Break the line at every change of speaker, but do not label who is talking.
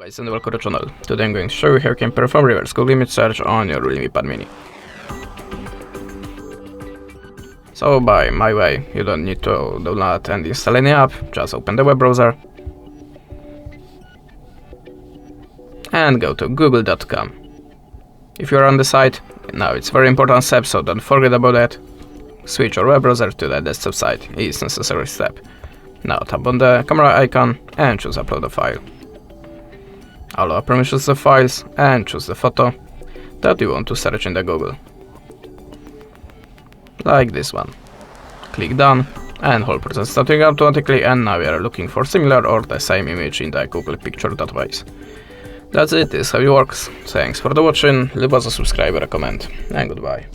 Guys, and welcome to the channel. Today I'm going to show you how you can perform reverse Google image search on your REALME Pad Mini. So by my way, you don't need to download and install any app, just open the web browser and go to google.com. If you're on the site, now it's very important step, so don't forget about that. Switch your web browser to the desktop site, it's necessary step. Now tap on the camera icon and choose upload a file. Allow permissions of files and choose the photo that you want to search in the Google. Like this one. Click done and hold process starting automatically, and now we are looking for similar or the same image in the Google picture database. That's it, this is how it works. Thanks for the watching, leave us a subscribe or a comment, and goodbye.